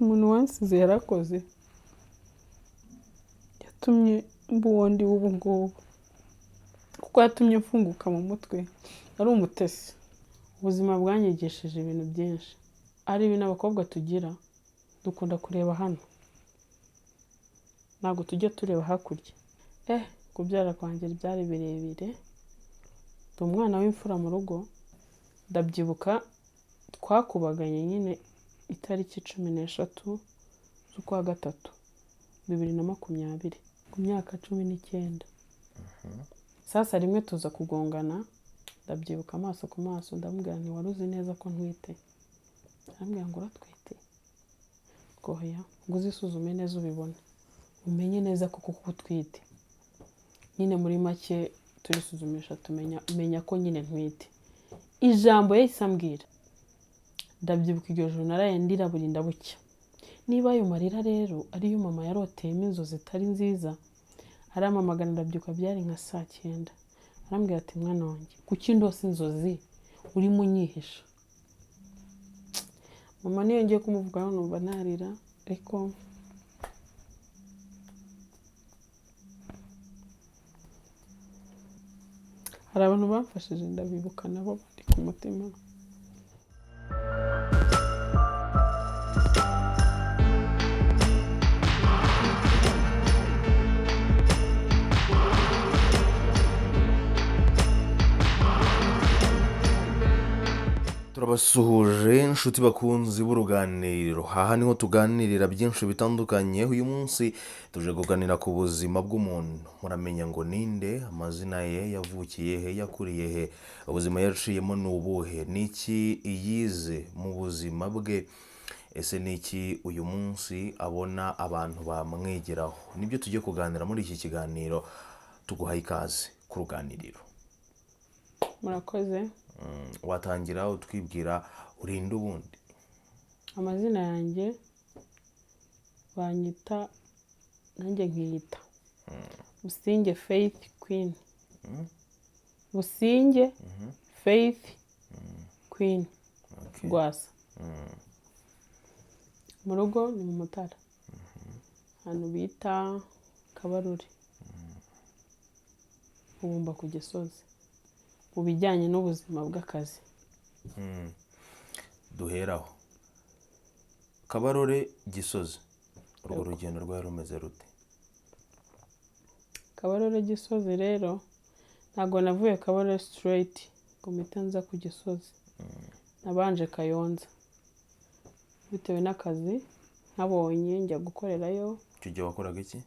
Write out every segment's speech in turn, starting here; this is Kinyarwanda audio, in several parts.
umuntu wansize yarakoze yatumye mba uwo ndi ubu ngubu kuko yatumye mfunguka mu mutwe ari umutesi. Ubuzima bwanyigishije ibintu byinshi. Ari ibintu abakobwa tugira dukunda kureba hano, ntabwo tujya tureba hakurya. Kubyara kwanjye byari birebire, ndi umwana w'imfura mu rugo. Ndabyibuka twakubaganye nyine itariki 13 z'ukwa gatatu 2020 ku myaka 19. Sasa rimwe tuza kugongana, ndabyibuka amaso ku maso, ndamubwira nti wari uzi neza ko ntwite? Arambwira ngo uratwite? Goya, ngo uzisuzume neza ubibone, umenye neza ko kuko utwite. Nyine muri make turisuzumisha menya ko nyine ntwite. Ijambo yahise ambwira, ndabyibuka iryo joro naraye ndira burinda bucya. Niba ayo marira rero ariyo mama yaroteyemo inzozi zitari nziza, aramamagana. Ndabyibuka byari nka 9. Arambwira ati mwana wanjye, kuki ndose inzozi urimo unyihisha? Mama niyo ngiye kumuvugaho numva narira, ariko hari abantu bamfashije ndabibuka nabo bari ku mutima. Turabasuhuje inshuti bakunzi b'uruganiriro. Aha niho tuganirira byinshi bitandukanye. Uyu munsi tuje kuganira ku buzima bw'umuntu. Muramenya ngo ninde, amazina ye, yavukiye he, yakuriye he, ubuzima yaciyemo ni ubuhe, niki yize mu buzima bwe, ese niki uyu munsi abona abantu bamwigiraho. Nibyo tujye kuganira muri iki kiganiro. Tuguhaye ikaze ku ruganiriro. Murakoze. Watangira utwibwira urinde ubundi? Amazina yanjye banyita, nanjye nkiyita Businge Faith Queen. Businge Faith Queen Rwasa. Mu rugo ni mu Mutara, ahantu bita Kabarore, ubumba ku Gisozi, mu bijyanye n'ubuzima bw'akazi. Duheraho Kabarore Gisozi, urwo rugendo rwari rumeze rute? Kabarore Gisozi rero ntabwo navuye Kabarore straight ngo mpita nza ku Gisozi. Nabanje Kayonza bitewe n'akazi nkabonye njya gukorerayo. Icyo gihe wakoraga iki?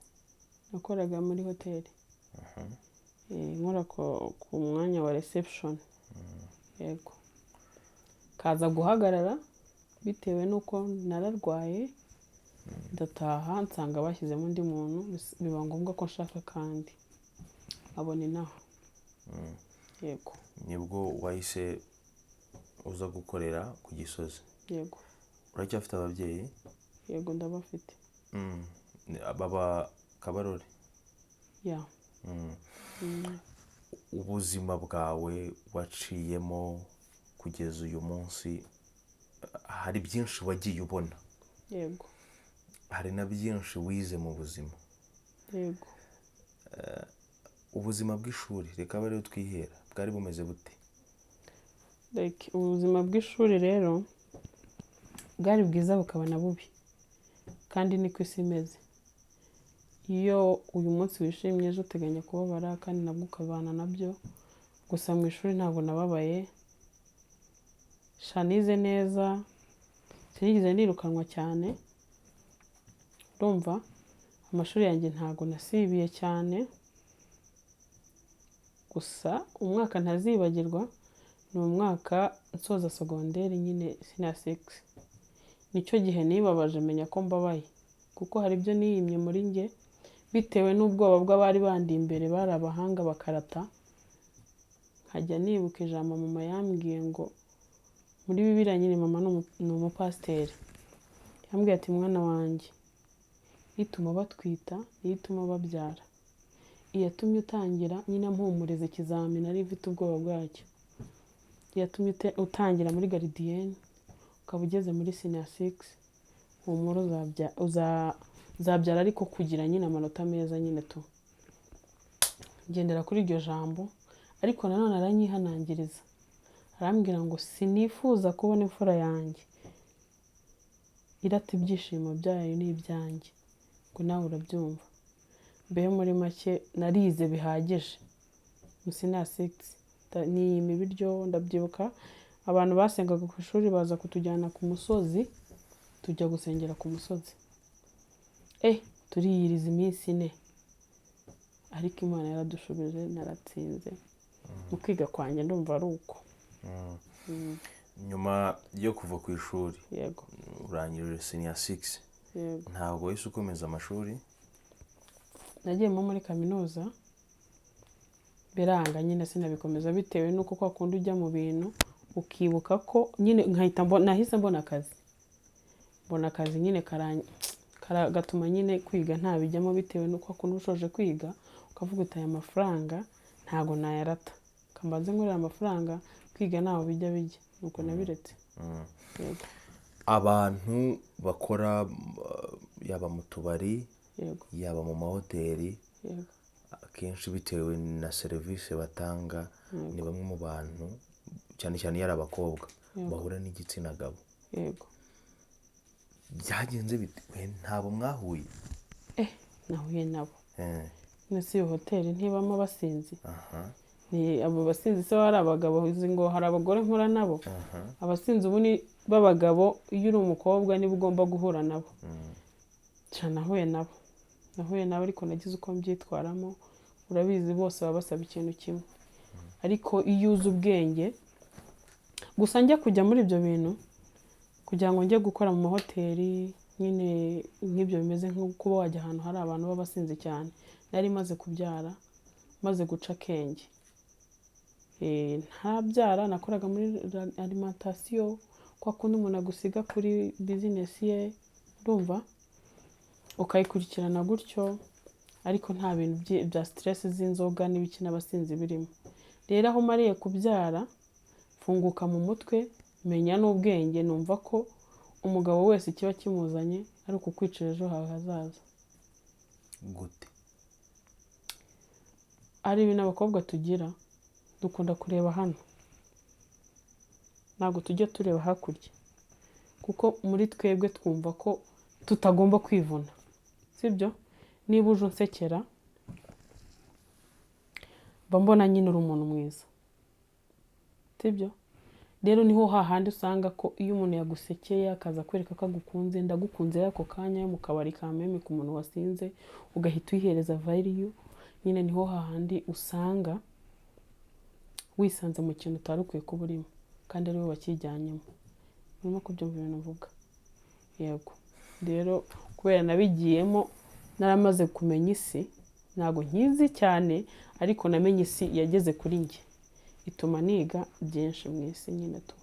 Nakoraga muri hoteli. Nkora ku mwanya wa reception. Yego. Kaza guhagarara bitewe nuko nararwaye, ndataha nsanga bashyizemo undi muntu, biba ngombwa ko nshaka kandi abone naho. Yego. Nibwo wahise uza gukorera ku Gisozi? Yego. Uracyafite ababyeyi? Yego ndabafite. Baba Kabarore? Ya. Ubuzima bwawe waciyemo kugeza uyu munsi, hari byinshi wagiye ubona? Yego. Hari na byinshi wize mu buzima? Yego. Ubuzima bw'ishuri, reka bari twihera, bwari bumeze bute? Ubuzima bw'ishuri rero bwari bwiza bukaba na bubi, kandi niko isi imeze. Iyo uyu munsi wishimye ejo uteganya kubabara, kandi nabwo ukabana nabyo. Gusa mu ishuri ntabwo nababaye, nize neza, sinigeze nirukanwa cyane. Urumva amashuri yanjye ntabwo nasibiye cyane. Gusa umwaka ntazibagirwa ni umwaka nsoza segonderi, nyine senior 6. Nicyo gihe nibabaje menya ko mbabaye, kuko hari ibyo niyimye muri nge bitewe n'ubwoba bw'abari bandi imbere, bari abahanga bakarata. Nkajya nibuka ijambo mama yambwiye ngo muri Bibiliya, nyine mama ni umupasiteri, yambwiye ati mwana wanjye, ituma batwita, ituma babyara, iyatumye utangira, nyine mpumuriza ikizamini ari mfite ubwoba bwacyo, yatumye utangira muri garidiyeni ukaba ugeze muri senior 6, humura uzabyara ariko kugira nyine amanota meza nyine tu. Ngendera kuri iryo jambo, ariko nanone aranyihanangiriza arambwira ngo sinifuza kubona imfura yanjye irata ibyishimo byayo n'ibyanjye, ngo nawe urabyumva. Mbe muri make narize bihagije musina ya 6 niyima ibiryo. Ndabyibuka abantu basengaga ku ishuri baza kutujyana ku musozi, tujya gusengera ku musozi. Turiyiriza iminsi 4, ariko Imana yaradushubije, naratsinze. Mu kwiga kwanjye ndumva ari uko. Nyuma yo kuva ku ishuri, Yego. urangije senior 6, Yego. ntabwo wahise ukomeza amashuri? Nagiyemo muri kaminuza biranga nyine sinabikomeza, bitewe nuko kwa kundi ujya mu bintu ukibuka ko nyine nahise mbona akazi. Mbona akazi nyine gatuma nyine kwiga ntabijyamo, bitewe nuko kundi ushoje kwiga ukavuga utaye amafaranga ntago nayarata, kambanze ngurira amafaranga kwiga naho bijya, nuko nabiretse. Yego. Abantu bakora yaba mu tubari, Yego. yaba mu mahoteli, Yego. akenshi bitewe na serivisi batanga, ni bamwe mu bantu cyane cyane yari abakobwa bahura n'igitsina gabo. Yego. Byagenze bite? Ntabo mwahuye? Nahuye nabo. Nasi iyo hoteli ntibamo abasinzi. Ni abo basinzi se hari abagabo, uzi ngo hari abagore nkura nabo. Abasinzi ubu ni b'abagabo, iyo uri umukobwa niba ugomba guhura nabo. Nahuye nabo ariko nagize uko mbyitwaramo. Urabizi bose baba basaba ikintu kimwe, ariko iyo uzi ubwenge. Gusa njya kujya muri ibyo bintu kugira ngo njye gukora mu mahoteli nyine nk'ibyo bimeze nko kuba wajya ahantu hari abantu b'abasinzi cyane. Nari maze kubyara, maze guca akenge. Ntabyara, nakoraga muri alimentation, kwa kundi umuntu agusiga kuri business ye, urumva, ukayikurikirana gutyo, ariko nta bintu bya stress z'inzoga n'ibiki n'abasinzi birimo. Rero aho mariye kubyara funguka mu mutwe, menya n'ubwenge, numva ko umugabo wese kiba kimuzanye ari ukukwicira ejo hawe hazaza. Gute? Ari ibintu abakobwa tugira, dukunda kureba hano, ntabwo tujya tureba hakurya, kuko muri twebwe twumva ko tutagomba kwivuna, sibyo? Niba uje unsekera mbona nyine uri umuntu mwiza, sibyo? Rero niho hahandi usanga ko iyo umuntu yagusekeye akaza kwereka ko agukunze, ndagukunze ako kanya mu kabari ka meme ku muntu wasinze, ugahita uyihereza value, nyine niho hahandi usanga wisanze mu kintu utari ukwiye kuba urimo, kandi ari we wakijyanyemo. Urimo kubyumva ibintu uvuga? Yego. Rero kubera nabigiyemo naramaze kumenya isi, ntabwo nkizi cyane, ariko namenye isi yageze kuri njye, ituma niga byinshi mu isi nyine tu.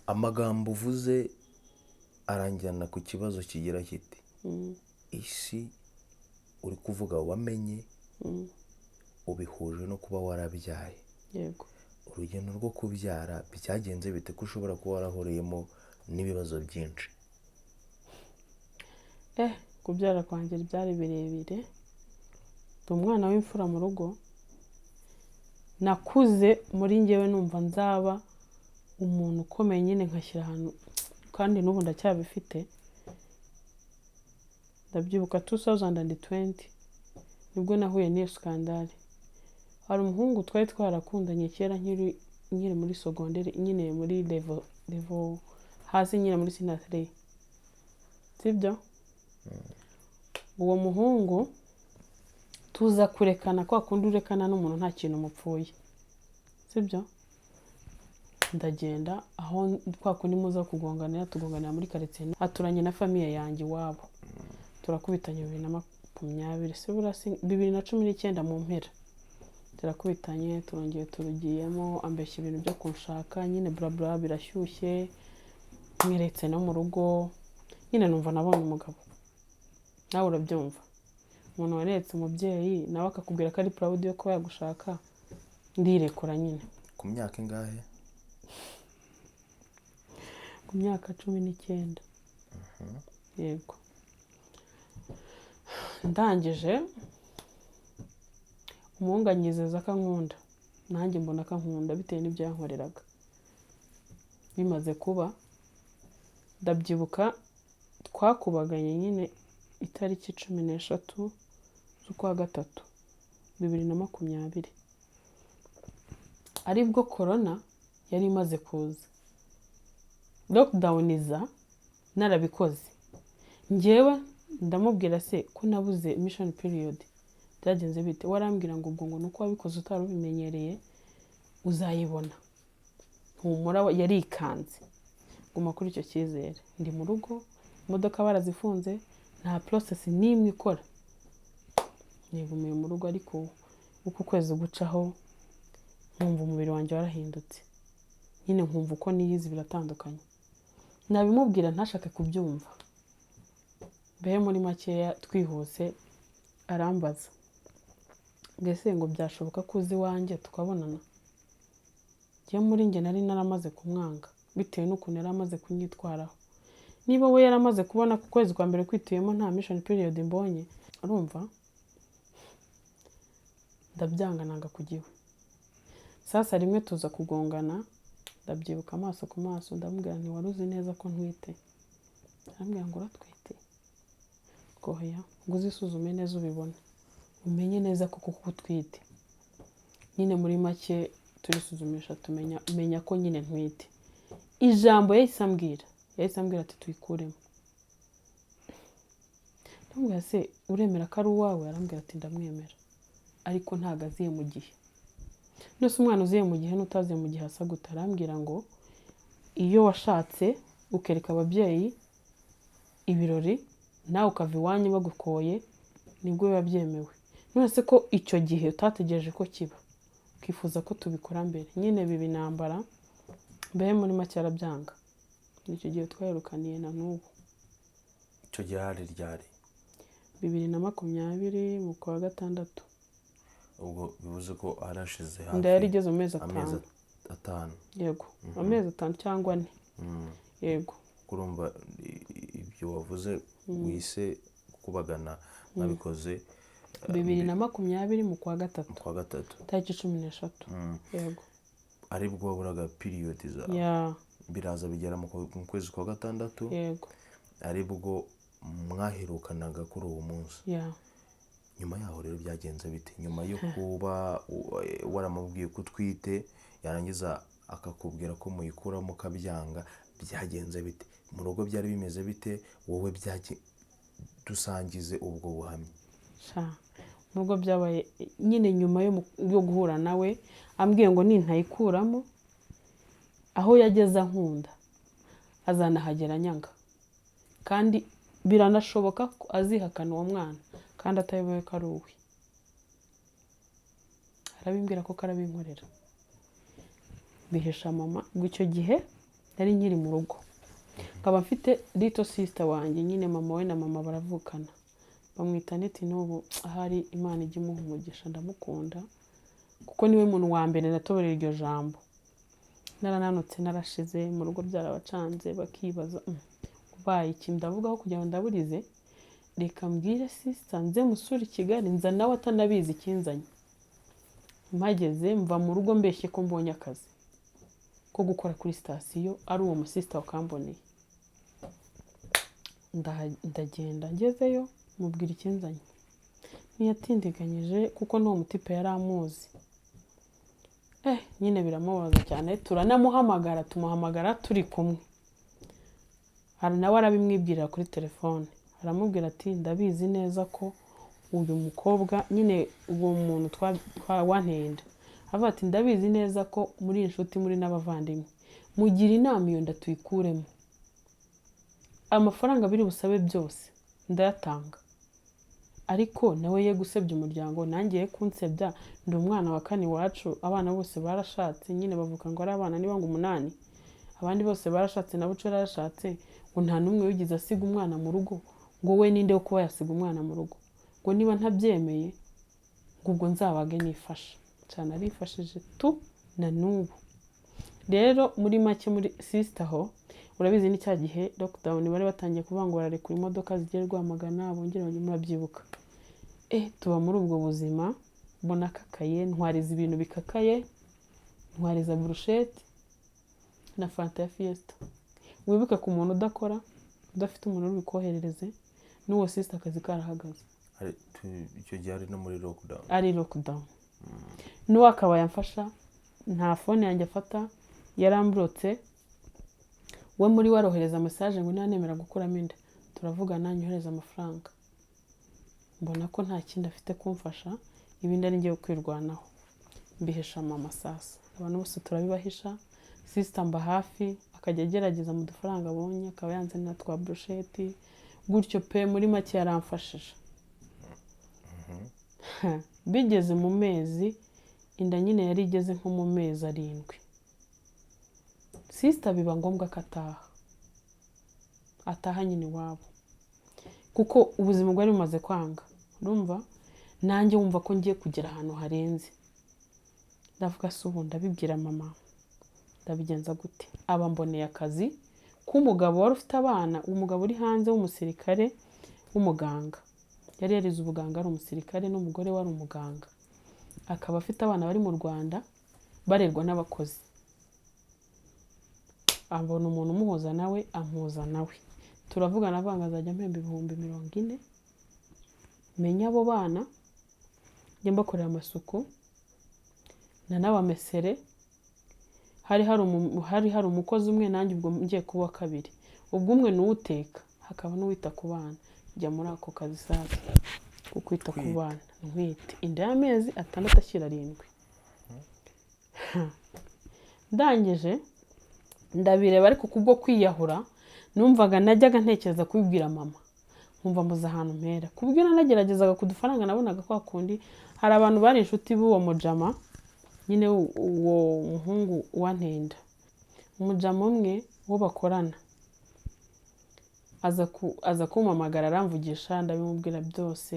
Amagambo uvuze aranjyana ku kibazo kigira kiti isi uri kuvuga wamenye, ubihuje no kuba warabyaye. Yego. Urugendo rwo kubyara byagenze bite ko ushobora kuba warahuriyemo n'ibibazo byinshi? Kubyara kwanjye byari birebire. Ndi umwana w'imfura mu rugo, nakuze muri njyewe numva nzaba umuntu ukomeye nyine, nkashyira ahantu, kandi n'ubu ndacyabifite. Ndabyibuka 2020 nibwo nahuye n'iyo skandale. Hari umuhungu twari twarakundanye kera nkiri muri secondaire, nyine muri level hasi, nyine muri senior 3, sibyo? Uwo muhungu tuza kurekana, kwa kundi urekana n'umuntu nta kintu mupfuye, sibyo? Ndagenda aho kwa kundi muza tugonganira muri quartier, aturanye na famille yanjye iwabo. Turakubitanye 2020, se burasi 2019 mu mpera. Turakubitanye, turongeye turugiyemo, ambeshya ibintu byo kunshaka, nyine bla bla, birashyushye, mweretse no mu rugo, nyine numva nabonye umugabo. Nawe urabyumva, umuntu waretse umubyeyi nawe akakubwira ko ari proud yo kuba yagushaka, ndirekura nyine. Ku myaka ingahe? Ku myaka 19. yego ndangije umuhungu anyizeza ko ankunda, nanjye mbona ko ankunda bitewe n'ibyo yankoreraga. Bimaze kuba ndabyibuka twakubaganye nyine itariki 13 z'ukwa gatatu 2020, aribwo corona yari imaze kuza, lockdown iza narabikoze. Njyewe ndamubwira se ko nabuze mission period byagenze bite, warambwira ngo ubwo ngo nuko wabikoze utarubimenyereye uzayibona. Humura yarikanze guma kuri icyo cyizere. Ndi mu rugo, imodoka barazifunze, nta process n'imwe ikora. Nigumiye mu rugo, ariko uko kwezi gucaho nkumva umubiri wanjye warahindutse, nyine nkumva uko niyizi biratandukanye. Nabimubwira ntashake kubyumva. Behe muri makeya twihuse arambaza, mbese ngo byashoboka ko uzi wanjye tukabonana? Njye muri njye nari naramaze kumwanga bitewe n'ukuntu yari amaze kunyitwaraho. Niba we yaramaze kubona ku kwezi kwa mbere kwituyemo nta mission period mbonye, urumva ndabyanga nanga kugiwe. Sasa rimwe tuza kugongana, ndabyibuka amaso ku maso, ndamubwira nti wari uzi neza ko ntwite? Arambwira ngo uratwite? Goya, ngo uzisuzume neza ubibone, umenye neza ko kuko utwite. Nyine muri make turisuzumisha menya ko nyine ntwite. Ijambo yahise ambwira ati tuyikuremo. Ndamubwira se uremera ko ari uwawe? Arambwira ati ndamwemera, ariko ntago aziye mu gihe. Nose umwana uziye mu gihe n'utaziye mu gihe asa gute? Arambwira ngo iyo washatse ukereka ababyeyi ibirori nawe ukava iwanyu bagukoye nibwo biba byemewe. None ko icyo gihe utategereje ko kiba, ukifuza ko tubikora mbere, nyine bibi nambara. Mbehe muri make arabyanga. Icyo gihe twayirukaniye na n'ubu. icyo gihe hari ryari? 2020 mu kwa gatandatu. Ubwo bivuze ko arashize hafi Nda yari igeze mu mezi amezi 5. 5. Yego, amezi 5 cyangwa 4. Yego. Kurumva ibyo wavuze wise kubagana nabikoze 2020 mu kwa gatatu. Kwa gatatu. Tariki 13. Yego. Aribwo waburaga period za. Biraza bigera mu kwezi kwa gatandatu. Yego. Aribwo mwaherukanaga kuri uwo munsi. Nyuma yaho rero byagenze bite? Nyuma yo kuba waramubwiye ko utwite yarangiza akakubwira ko muyikuramo kabyanga, byagenze bite? Mu rugo byari bimeze bite? Wowe dusangize ubwo buhamya. Mu rugo byabaye nyine nyuma yo guhura nawe ambwiye ngo nintayikuramo aho yageza nkunda azanahagera nyanga, kandi biranashoboka ko azihakana uwo mwana kandi atayoboye ko ari uwe. Arabimbwira ko karabinkorera. Bihisha mama. Icyo gihe nari nkiri mu rugo, nkaba mfite little sister wanjye, nyine mama we na mama baravukana, bamwita Neti. N'ubu ahari Imana ijya imuha umugisha, ndamukunda kuko niwe muntu wa mbere natoborera iryo jambo. Narananutse narashize mu rugo, byarabacanze bakibaza ubaye iki. Ndavugaho kugira ngo ndaburize, reka mbwire sister nze musura i Kigali, nza nawe atanabizi ikinzanye. Mpageze mva mu rugo mbeshye ko mbonye akazi ko gukora kuri sitasiyo, ari uwo musista wakamboneye. Ndagenda ngezeyo mubwira ikinzanye, ntiyatindiganyije kuko n'uwo mutipe yari amuzi. Nyine biramubaza cyane, turanamuhamagara, tumuhamagara turi kumwe. Hari nawe arabimwibwirira kuri telefone, aramubwira ati ndabizi neza ko uyu mukobwa, nyine uwo muntu wanteye inda, avuga ati ndabizi neza ko muri inshuti muri n'abavandimwe, mugira inama iyo nda tuyikuremo. Amafaranga biri busabe byose ndayatanga, ariko nawe ye gusebya umuryango, nanjye ye kunsebya. Ndi umwana wa 4 iwacu, abana bose barashatse, nyine bavuga ngo ari abana niba ngo 8, abandi bose barashatse, na buco yarashatse, ngo nta numwe wigize asiga umwana mu rugo. Ngo we ninde wo kuba yasiga umwana mu rugo? Ngo niba ntabyemeye ngo ubwo nzabage nifasha. Cyane arifashije tu na n'ubu. Rero muri make muri sister ho urabizi ni cya gihe lockdown bari batangiye kuvuga ngo bararekura imodoka zigiye Rwamagana bongera murabyibuka. Tuba muri ubwo buzima mbona kakaye, ntwariza ibintu bikakaye, ntwariza brushette na fanta ya Fiesta. Wibuke ku muntu udakora, udafite umuntu uri bikoherereze, n'uwo sister akazi karahagaze. Icyo gihe ari no muri lockdown. Ari lockdown. N'uwo akaba yamfasha, nta phone yanjye afata, yarambrotse. We muri warohereza message ngo nanemera gukuramo inda. Turavugana nyohereza amafaranga. Mbona ko nta kindi afite kumfasha, ibindi ari ngiye kwirwanaho. Mbihisha mama sasa. Abantu bose turabibahisha. Sister mba hafi, akajya agerageza mu dufaranga abonye, akaba yanzanira twa brushette. Gutyo pe muri make yaramfashije. Bigeze mu mezi, inda nyine yari igeze nko mu mezi 7. Sister biba ngombwa ko ataha nyine iwabo, kuko ubuzima bwari bumaze kwanga. Urumva nanjye wumva ko ngiye kugera ahantu harenze. Ndavuga se ubu ndabibwira mama, ndabigenza gute? Aba mboneye akazi k'umugabo wari ufite abana, umugabo uri hanze w'umusirikare w'umuganga. Yari yarize ubuganga, ari umusirikare, n'umugore wari umuganga. Akaba afite abana bari mu Rwanda barerwa n'abakozi. Ambona umuntu umuhuza nawe, ampuza nawe. Turavugana avanga azajya mpemba 40,000. Menya abo bana, njye mbakorera amasuku, na n'abamesere. Hari umukozi umwe, nanjye ubwo ngiye kuba kabiri. Ubwo umwe n'uteka, hakaba n'uwita ku bana. Njya muri ako kazi sasa kukwita ku bana, ntwite inda y'amezi 6 ashyira 7. Ndangije ndabireba, ariko kubwo kwiyahura numvaga najyaga ntekereza kubibwira mama, nkumva mbuza ahantu mpera. Kubwo nanageragezaga kudufaranga nabonaga kwa kundi hari abantu bari inshuti b'uwo mujama, nyine uwo muhungu wantenda. Umujama umwe wo bakorana aza kumpamagara, aramvugisha, ndabimubwira byose,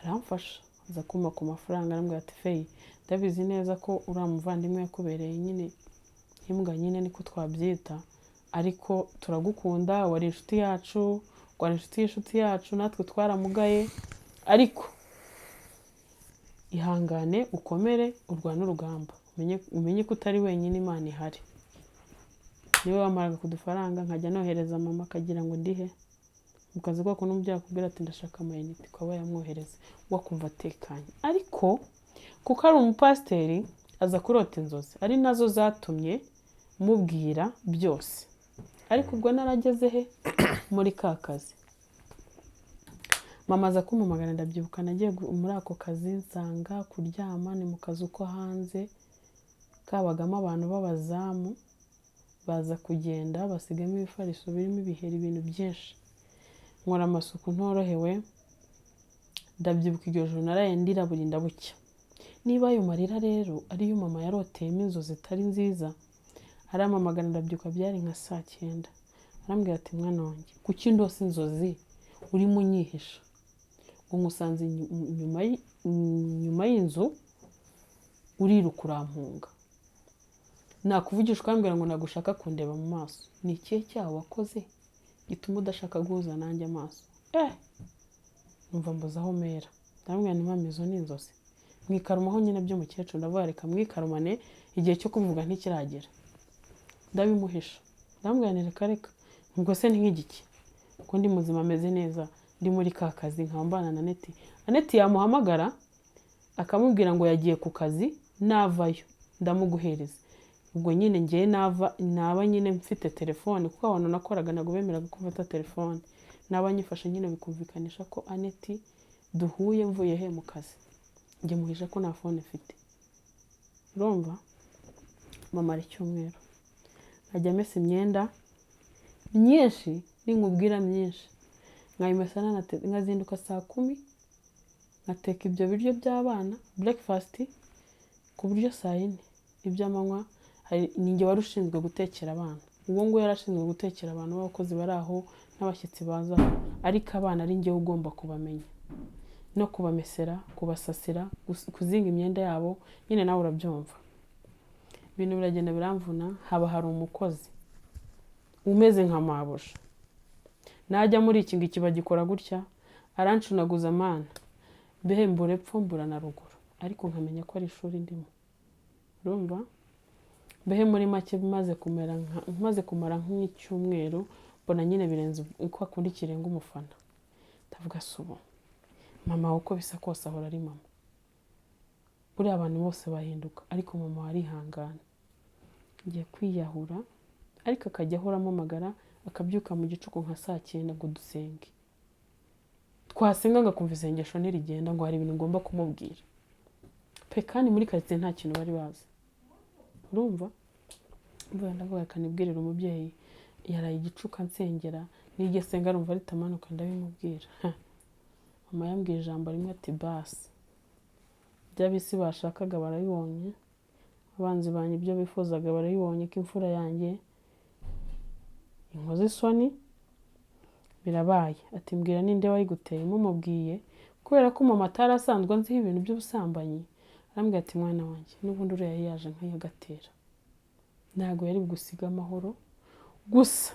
aramfasha. Aza kumpa ku mafaranga, arambwira ati Faye, ndabizi neza ko uri umuvandimwe yakubereye nyine imbwa, nyine niko twabyita, ariko turagukunda, wari inshuti yacu, wari inshuti y'inshuti yacu, natwe twaramugaye, ariko ihangane ukomere, urwane urugamba, umenye ko utari wenyine, Imana ihari. Niwe wamaraga kudufaranga, nkajya nohereza mama akagira ngo ndihe mu kazi ko n'umubyeyi akubwira ati ndashaka amayinite, ukaba yamwohereza, wakumva atekanye. Ariko kuko ari umupasiteri, aza kurota inzozi, ari nazo zatumye mubwira byose. Ariko ubwo narageze he muri ka kazi, mama aza kumpamagara. Ndabyibuka nagiye muri ako kazi, nsanga kuryama ni mu kazi uko hanze kabagamo abantu b'abazamu, baza kugenda basigamo ibifariso birimo ibiheri, ibintu byinshi. Nkora amasuku ntorohewe. Ndabyibuka iryo joro naraye ndira burinda bucya. Niba ayo marira rero ariyo mama yaroteyemo inzozi zitari nziza, arampamagara. Ndabyibuka byari nka 9:00. Arambwira ati mwana wanjye, kuki ndose inzozi urimo unyihisha? Ngo ngusanze nyuma y'inzu uriruka urampunga. Nakuvugisha ukambwira ngo nagushaka kundeba mu maso. Ni ikihe cyaha wakoze gituma udashaka guhuza nanjye amaso? Numva mbuza aho mera. Ndamubwira nti mama, izo ni inzozi. Mwikarumaho nyine by'umukecuru. Ndavuga reka mwikarumane, igihe cyo kuvuga ntikiragera. Ndabimuhisha. Ndamubwira nti reka ubwo se nk'igiki ko ndi muzima, ameze neza, ndi muri ka kazi, nkambana na Aneti yamuhamagara akamubwira ngo yagiye ku kazi, navayo ndamuguhereza. Ubwo nyine ngiye naba nyine mfite telefone, kuko abantu nakoraga nago bemeraga gufata telefone. Naba nyifashe nyine bikumvikanisha ko Aneti duhuye mvuye he mu kazi. Njye muhisha ko nta phone mfite. Urumva mama ari cyumweru nkajya mesa imyenda myinshi, ninkubwira myinshi, nkayimesana nkazinduka 10:00, nkateka ibyo biryo by'abana breakfast, ku buryo 4:00 iby'amanywa ninjye wari ushinzwe gutekera abana. Uwo ngo yarashinzwe gutekera abantu b'abakozi bari aho n'abashyitsi baza, ariko abana ari njye ugomba kubamenya no kubamesera, kubasasira, kuzinga imyenda yabo. Nyine nawe urabyumva. Ibintu biragenda biramvuna. Haba hari umukozi umeze nka mabuja, najya muri iki ngiki bagikora gutya, arancunaguza mana mbehe mbure epfo mbura na ruguru, ariko nkamenya ko ari ishuri ndimo. Urumva? Mbehe muri make maze kumara nk'icyumweru mbona nyine birenze uko akundi kirenga umufana. Ndavuga subo mama uko bisa kose ahora ari mama. Buriya abantu bose bahinduka, ariko mama warihangana. Ngiye kwiyahura, ariko akajya ahora amamagara, akabyuka mu gicuku nka saa 9 ngo dusenge. Twasenga ngakumva isengesho ntirigenda ngo hari ibintu ngomba kumubwira. Pe kandi muri quartier nta kintu bari bazi. Urumva? Mvuga ndavuga kanibwirira umubyeyi yaraye igicuka nsengera, nige senga arumva ritamanuka ndabimubwira. Mama yambwiye ijambo rimwe ati basi. Byabisi bashakaga barabibonye, abanzi banye ibyo bifuzaga barabibonye ko imfura yanjye inkoze isoni birabaye. Ati mbwira ninde wayiguteye? Mumubwiye kubera ko mama atarasanzwe nziho ibintu by'ubusambanyi. Arambwira ati mwana wanjye n'ubundi uriya yaje nkayagatera, ntago yari gusiga amahoro gusa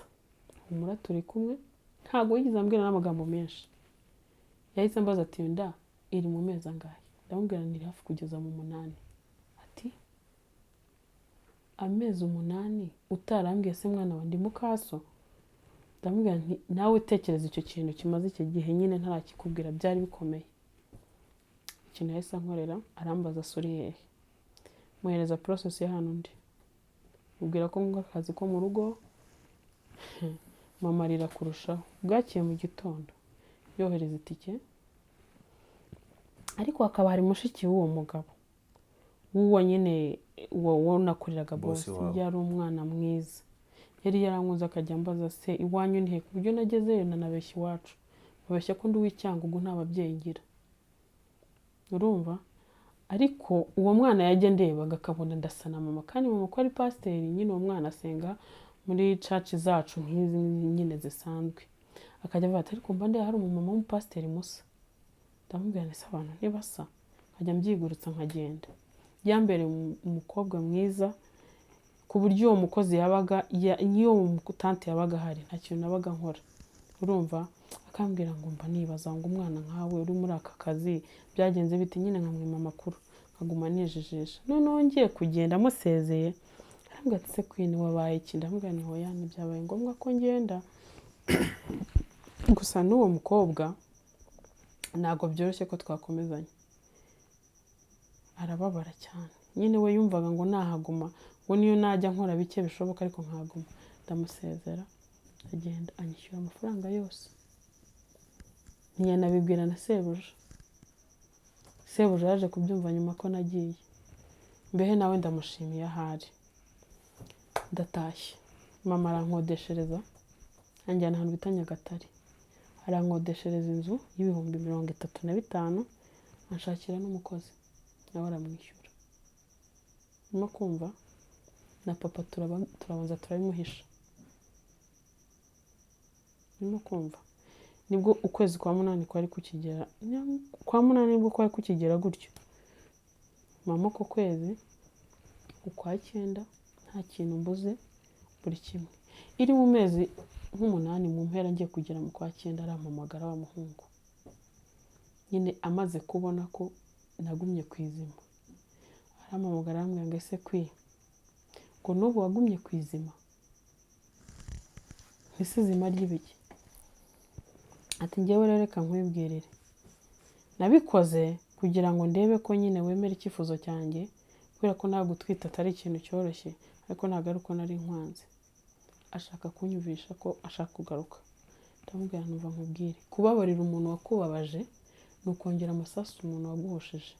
humura turi kumwe. Ntago yigize ambwira n'amagambo menshi, yahise ambaza ati nda iri mu mezi angahe? Ndamubwira niri hafi kugeza mu 8. Ati amezi 8 utarambwiye se mwana wa ndi mukaso? Ndamubwira nti nawe tekereza icyo kintu kimaze iki gihe nyine ntarakikubwira, byari bikomeye. Ikintu yahise ankorera arambaza suri hehe, muhereza process ya hano ndi ubwira ko ngo akazi ko mu rugo. Mama arira kurushaho. Bwakiye mu gitondo yohereza itike, ariko hakaba hari mushiki w'uwo mugabo w'uwo nyine uwo nakuriraga boss. Yari umwana mwiza, yari yarankunze akajya ambaza se iwanyu ni he, ku buryo nagezeyo nanabeshya iwacu, babeshya ko ndi w'Icyangugu nta babyeyi ngira. Urumva? Ariko uwo mwana yaje ndebaga akabona ndasa na mama, kandi mama ko ari pasiteri nyine uwo mwana asenga muri church zacu nk'izi nyine zisanzwe. Akajya avuga ati ariko mba hari umumama w'umupasiteri musa. Ndamubwira nti abantu ntibasa, nkajya mbyigurutsa nkagenda. Yambere umukobwa mwiza ku buryo uwo mukozi yabaga iyo umutante yabaga hari nta kintu nabaga nkora. Urumva? Akambwira ngo mba nibaza ngo umwana nkawe uri muri aka kazi byagenze biti, nyine nkamwima amakuru nkaguma nijijisha. Noneho ngiye kugenda musezeye arambwira ati se Queen wabaye iki? Ndamubwira nti hoya ntibyabaye ngombwa ko ngenda. Gusa n'uwo mukobwa ntago byoroshye ko twakomezanya, arababara cyane. Nyine we yumvaga ngo nahaguma ngo niyo najya nkora bike bishoboka ariko nkaguma. Ndamusezera agenda anyishyura amafaranga yose. Ntiyanabibwira na sebuja. Sebuja yaje kubyumva nyuma ko nagiye. Mbehe nawe ndamushimiye ahari. Ndatashye. Mama arankodeshereza anjyana ahantu bita Nyagatare. Arankodeshereza inzu y'ibihumbi 35, anshakira n'umukozi nawe aramwishyura. Urimo kumva? Na papa turabanza turabimuhisha. Urimo kumva? Nibwo ukwezi kwa 8 kwari kukigera, kwa 8 nibwo kwari kukigera gutyo. Mama ko kwezi ukwa 9 nta kintu mbuze buri kimwe. Iri mu mezi nk'8 mu mpera ngiye kugera mu kwa 9 arampamagara wa muhungu. Nyine amaze kubona ko nagumye kwizima, arampamagara ambwira ngo ese Queen ngo n'ubu wagumye kwizima? Ese zima ry'ibiki? Ati ngewe rero reka nkwibwirire, nabikoze kugira ngo ndebe ko nyine wemera icyifuzo cyanjye, kubera ko nta gutwita atari ikintu cyoroshye, ariko ntago ari uko nari nkwanze. Ashaka kunyumvisha ko ashaka kugaruka. Ndamubwira numva nkubwire, kubabarira umuntu wakubabaje ni ukongera amasasu umuntu waguhosheje.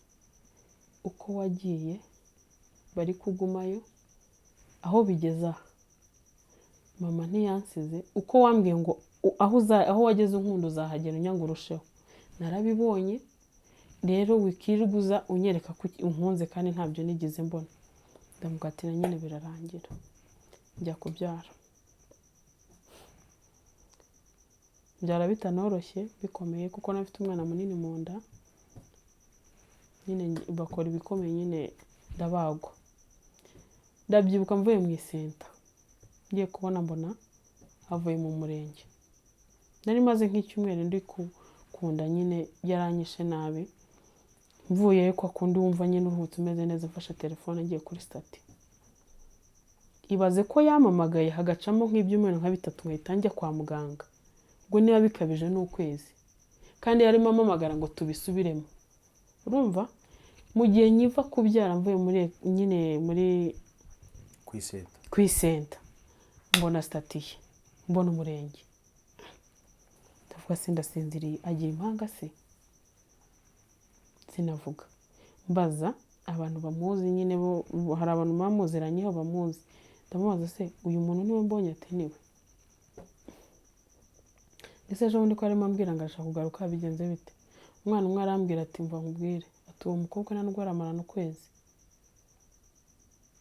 Uko wagiye bari kugumayo aho bigeza. Mama ntiyansize, uko wambwiye ngo aho wageze unkunda uzahagera unyangurusheho, narabibonye. Rero wikiriguza unyereka ko unkunze kandi ntabyo nigeze mbona. Ndamubwatira nyine birarangira, njya kubyara. Byara bitanoroshye bikomeye kuko nafite umwana munini mu nda. Nyine bakora ibikomeye, nyine ndabagwa. Ndabyibuka mvuye mu isenta, ngiye kubona mbona avuye mu murenge. Nari maze nk'icyumweru ndi kunda nyine yaranyishe nabi, mvuye kwa kundi wumva nyine uruhutse umeze neza, mfashe telefone ngiye kuri stati. Ibaze ko yamamagaye hagacamo nk'ibyumweru nka bitatu nkahita njya kwa muganga, ubwo niba bikabije n'ukwezi, kandi yarimo amamagara ngo tubisubiremo. Urumva mu gihe nyiva kubyara mvuye muri kwisenta mbona stati ye, mbona umurenge, ndavuga se ndasinziriye, agira impanga se? Sinavuga. Mbaza abantu bamuzi nyine, bo hari abantu bamuziranyeho bamuzi, ndamubaza se uyu muntu niwe mbonye? Ati niwe. Ese ejo bundi ko arimo ambwira ngo ashaka kugaruka, bigenze bite? Umwana umwe arambwira ati mva nkubwire, ati uwo mukobwa nta ndwara amarana ukwezi,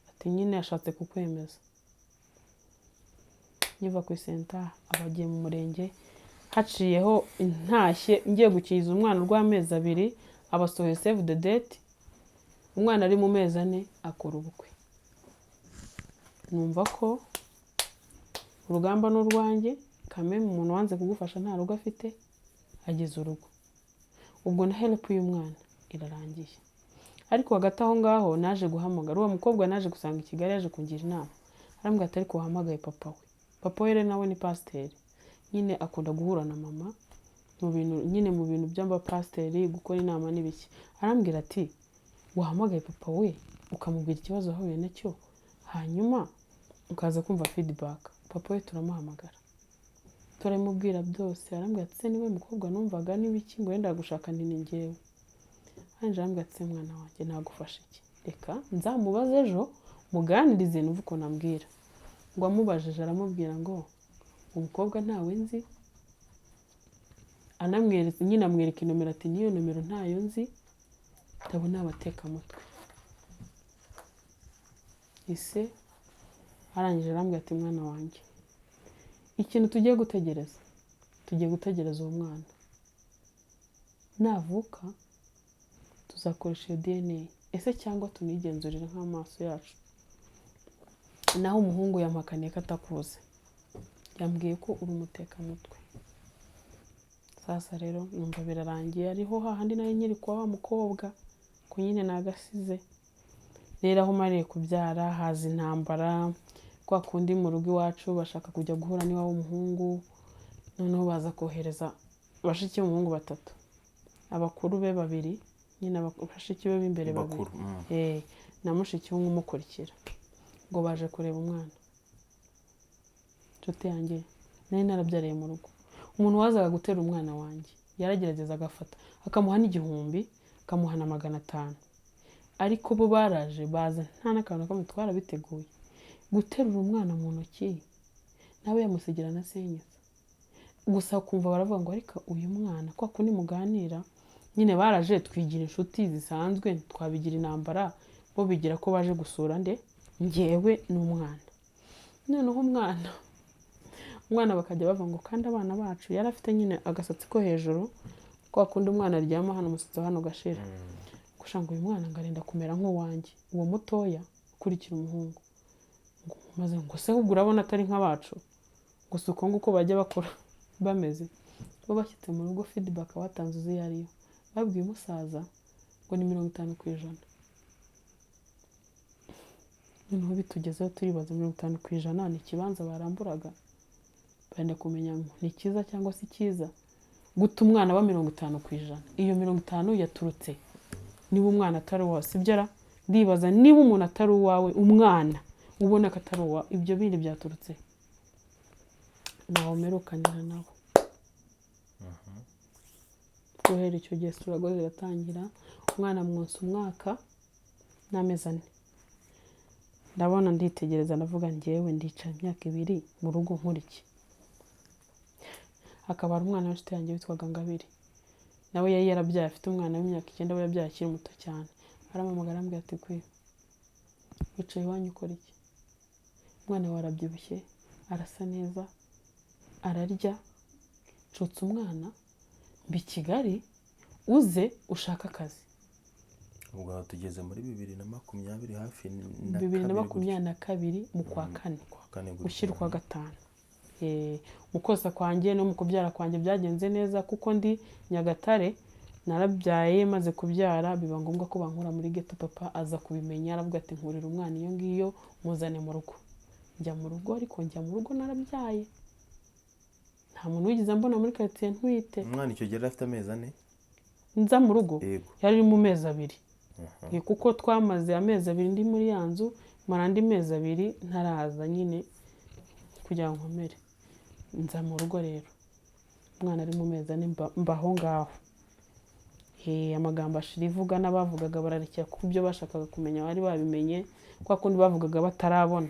ati nyine yashatse kukwemeza. Nyiva ku isenta abagiye mu murenge, haciyeho intashye ngiye gukiza umwana urw'amezi 2, abasohoye save the date, umwana ari mu mezi 4 akora ubukwe. Numva ko urugamba n'urwanjye, kame umuntu wanze kugufasha nta rugo afite, ageze urugo. Ubwo na help y'umwana irarangiye. Ariko hagati aho ngaho naje guhamagara uwo mukobwa, naje gusanga i Kigali, yaje kungira inama. Arambwira ati ariko wahamagaye papa we. Papa we rero nawe ni pasiteri, nyine akunda guhura na mama mu bintu by'abapasiteri, gukora inama n'ibiki. Arambwira ati wahamagaye papa we ukamubwira ikibazo wahuye nacyo, hanyuma ukaza kumva feedback. Papa we turamuhamagara, turamubwira byose. Arambwira ati se niwe mukobwa numvaga n'ibiki ngo yenda gushaka nti ni njyewe. Anje arambwira ati mwana wanjye nagufasha iki? Reka nzamubaze ejo muganirize numva uko nambwira. Ngo amubajije aramubwira ngo umukobwa ntawe nzi, anamweretse nyine amwereka inomero, ati niyo nomero ntayo nzi, ndabona abateka mutwe. Ise arangije arambwira ati mwana wanjye, ikintu tugiye gutegereza uwo mwana, navuka tuzakoresha iyo DNA, ese cyangwa tunigenzurira nk'amaso yacu. Naho umuhungu yampakaniye ko atakuze, yambwiye ko uri umutekamutwe. Sasa rero numva birarangiye, ariho hahandi nari nyiri kwa wa mukobwa ko nyine nagasize. Rero aho mariye kubyara haza intambara, kwa kundi mu rugo iwacu bashaka kujya guhura n'iwabo w'umuhungu, noneho baza kohereza bashiki b'umuhungu 3, abakuru be 2, nyine bashiki be b'imbere 2, na mushiki we umukurikira, ngo baje kureba umwana. Nshuti yanjye, nari narabyariye mu rugo. Umuntu wazaga gutera umwana wanjye yaragerageza agafata akamuha n'1,000, akamuha na 500, ariko bo baraje baza nta n'akantu kamwe twarabiteguye. Guterura umwana mu ntoki nawe yamusigira na senyeza, gusa kumva baravuga ngo ariko uyu mwana kwa kundi muganira, nyine baraje twigira inshuti zisanzwe, twabigira intambara, bo bigira ko baje gusura njyewe n'umwana. Noneho umwana bakajya bavuga ngo kandi abana bacu, yari afite nyine agasatsi ko hejuru, kwa kundi umwana aryama hano umusatsi hano gashira, gusha ngo uyu mwana ngarinda kumera nk'uwanjye, uwo mutoya ukurikira umuhungu. Maze ngo se ahubwo urabona atari nk'abacu, gusa uko nguko bajya bakora bameze. Bo bashyitse mu rugo feedback batanze uzi yariyo, babwiye umusaza ngo ni 50%. Noneho bitugezeho turibaza 50% ni ikibanza baramburaga, benda kumenya ni cyiza cyangwa si cyiza guta umwana wa 50%. Iyo 50 yaturutse niba umwana atari uwawe, sibyara ndibaza niba umuntu atari uwawe, umwana ubona ko atari uwawe, ibyo bindi byaturutse nawe merukanira nabo. Guhera icyo gihe turagoze iratangira, umwana mwonsa umwaka n'amezi 4. Ndabona nditegereza ndavuga njyewe ndicara imyaka 2 mu rugo nkuriki. Akaba ari umwana w'inshuti yanjye witwaga Ngabire, nawe yari yarabyaye afite umwana w'imyaka 9, we yabyaye akiri muto cyane. Aramamagara ambwira ati kwe wicaye iwanyu ukora iki? Umwana warabyibushye, arasa neza, ararya, nshutse umwana mbi Kigali uze ushaka akazi. Ubwo tugeze muri 2020 hafi 2022 mu kwa 4 ushyira kwa 5. mu kosa kwanjye no mu kubyara kwanjye byagenze neza kuko ndi Nyagatare narabyaye maze kubyara biba ngombwa ko bankura muri ghetto. Papa aza kubimenya aravuga ati nkurira umwana iyo ngiyo muzane mu rugo. Njya mu rugo, ariko njya mu rugo narabyaye, nta muntu wigeze mbona muri quartier ntwite. umwana icyo gihe afite amezi 4 nza mu rugo yego yari mu mezi 2 kuko twamaze amezi 2 ndi muri ya nzu, mara andi mezi 2 ntaraza nyine kugira ngo nkomere. Nza mu rugo rero umwana ari mu mezi 4 mbaho ngaho. Amagambo ashira ivuga n'abavugaga bararekera kuko ibyo bashakaga kumenya bari babimenye, kwa kundi bavugaga batarabona.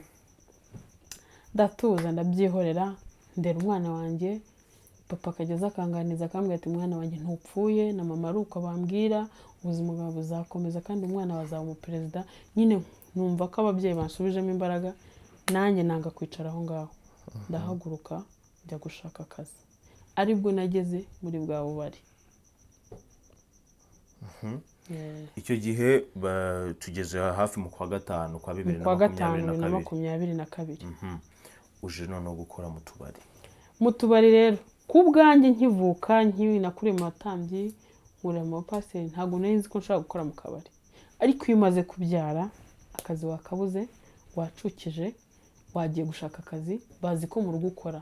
Ndatuza ndabyihorera, ndera umwana wanjye. Papa akageza akanganiza akambwira ati mwana wanjye ntupfuye, na mama ari uko bambwira, ubuzima bwawe buzakomeza kandi umwana wazaba umuperezida. Nyine numva ko ababyeyi bansubijemo imbaraga, nanjye nanga kwicara aho ngaho. Ndahaguruka njya gushaka akazi, aribwo nageze muri bwa bubari. icyo gihe tugeze hafi mu kwa gatanu kwa 2022. uje noneho gukora mu tubari. Mu tubari rero ku bwanjye nkivuka nakuriye mu batambyi, nkura mu bapasiteri, ntabwo nari nzi ko nshaka gukora mu kabari. Ariko iyo umaze kubyara akazi wakabuze, wacukije, wagiye gushaka akazi, bazi ko mu rugo ukora,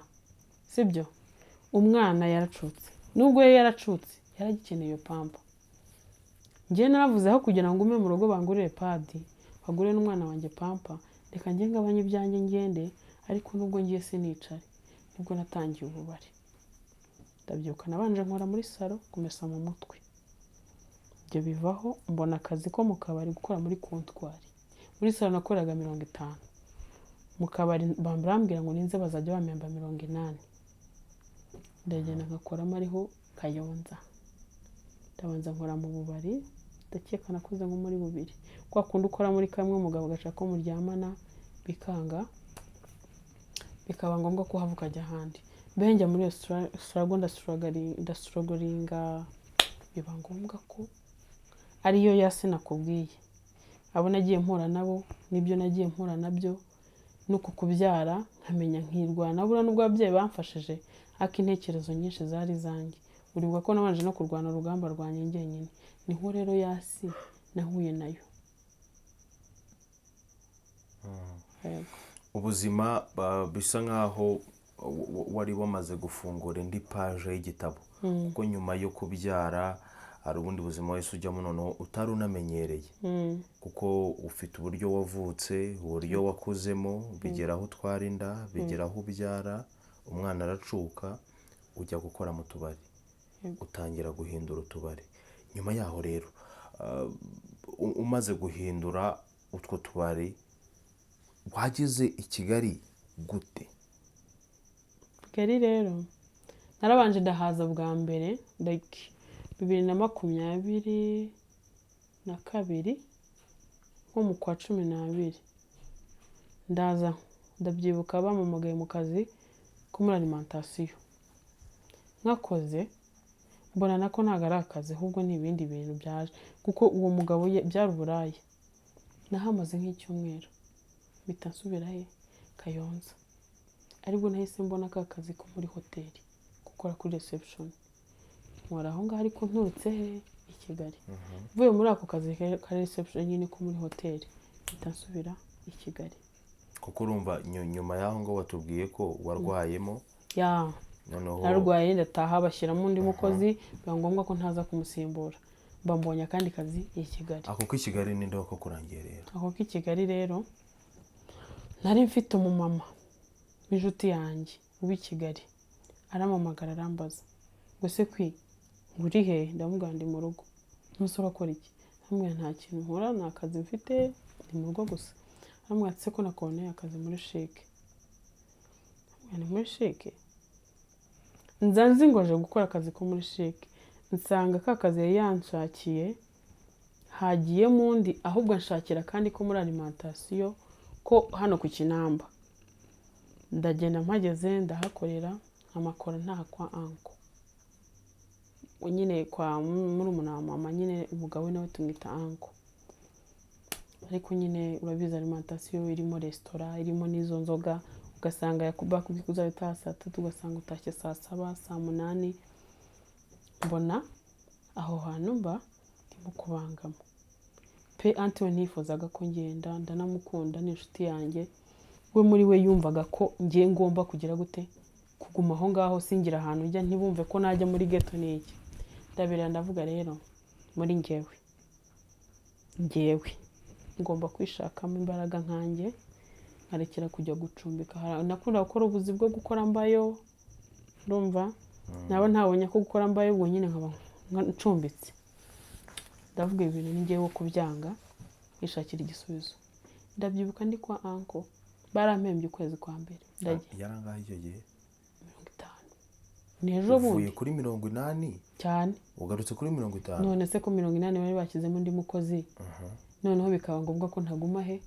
sibyo? Umwana yaracutse, nubwo yaracutse yaragikeneye iyo pampa. Njye naravuze aho kugira ngo ume mu rugo bangurire padi, bagure n'umwana wanjye pampa, reka njye ngabanye ibyanjye ngende. Ariko nubwo ngiye sinicare, nibwo natangiye ububari. Ndabyibuka nabanje nkora muri salo kumesa mu mutwe. Ibyo bivaho mbona akazi ko mu kabari gukora muri comptoir. Muri salo nakoraga 50, mu kabari barambwira ngo ninze bazajya bamemba 80. Ndagenda ngakoramo ariho Kayonza. Ndabanza nkora mu bubari, ndakeka nakoze nko muri 2. Kwa kundi ukora muri kamwe umugabo gaca ko muryamana bikanga, bikaba ngombwa ko havuka ajya ahandi. Benjya muri strugglinga, biba ngombwa ko ariyo yase nakubwiye. Abo nagiye mpura nabo nibyo nagiye mpura nabyo, nuko kubyara nkamenya nkirwana. Bura nubwo ababyeyi bamfashije, ariko intekerezo nyinshi zari zanjye. Uribuka ko nabanje no kurwana urugamba rwanjye njyenyine. Niho rero yasi nahuye nayo. Ubuzima bisa nkaho wari wamaze gufungura indi page y'igitabo, kuko nyuma yo kubyara hari ubundi buzima wese ujyamo noneho utari unamenyereye, kuko ufite uburyo wavutse, uburyo wakuzemo, bigera aho utwara inda, bigera aho ubyara, umwana aracuka, ujya gukora mu tubari, utangira guhindura utubari. Nyuma yaho rero umaze guhindura utwo tubari, wageze i Kigali gute? Kigali rero narabanje ndahaza bwa mbere, like 2022 nko mu kwa 12. Ndaza ndabyibuka bamamagaye mu kazi ko muri alimentation. Nakoze mbona nako ntago ari akazi, ahubwo ni ibindi bintu byaje, kuko uwo mugabo byari uburaya. Nahamaze nk'icyumweru mpita nsubira Kayonza. Aribwo nahise mbona ka kazi ko muri hoteli gukora kuri reception. Nkora aho ngaho ariko nturutse i Kigali. Vuye muri ako kazi ka reception nyine ko muri hoteli, mpita nsubira i Kigali. Kuko urumva nyuma yaho ngo watubwiye ko warwayemo. Narwaye ndataha bashyiramo undi mukozi, biba ngombwa ko ntaza kumusimbura. Mbambonye akandi kazi i Kigali. Ako k'i Kigali ninde wako kurangiye rero? Ako k'i Kigali rero nari mfite umumama w'inshuti yanjye ubi Kigali. Aramamagara arambaza ngo se nguri he? Ndamubwira ndi mu rugo. Ntusora akora iki? Ndamubwira nta kintu nkora, nta kazi mfite, ndi mu rugo gusa. Aramubwira ati se ko nakuboneye akazi muri shike. Ndamubwira muri shike? Nzanzi ngoje gukora akazi ko muri shike. Nsanga ka kazi yari yanshakiye hagiye mundi, ahubwo nshakira kandi ko muri alimentation ko hano ku Kinamba. Ndagenda mpageze ndahakorera, amakora nta kwa anko. Nyine kwa murumuna wa mama, nyine umugabo nawe tumwita anko. Ariko nyine urabiza alimentation irimo restaurant, irimo n'izo nzoga, ugasanga bakubwiye ko uzahita utaha saa 3 ugasanga utashye saa 7 saa 8 mbona aho hantu mba ndimo kubangama pe anti we ntifuzaga ko ngenda ndanamukunda n'inshuti yanjye we muri we yumvaga ko ngiye ngomba kugira gute kuguma aho ngaho singira ahantu njya ntibumve ko najya muri ghetto n'iki ndabira ndavuga rero muri ngewe ngomba kwishakamo imbaraga nkanjye nkarekera kujya gucumbika nakunda gukora ubuzi bwo gukora mbayo ndumva naba ntabonye ko gukora mbayo ubwo nyine nkaba ncumbitse ndavuga ibintu ningiye wo kubyanga ishakira igisubizo ndabyibuka ndi kwa uncle barampembye ukwezi kwa mbere ndagiye yarangaye icyo gihe 50 nejo bundi uvuye kuri 80 cyane ugarutse kuri 50 none se ko 80 bari bashyizemo undi mukozi noneho bikaba ngombwa ko ntaguma he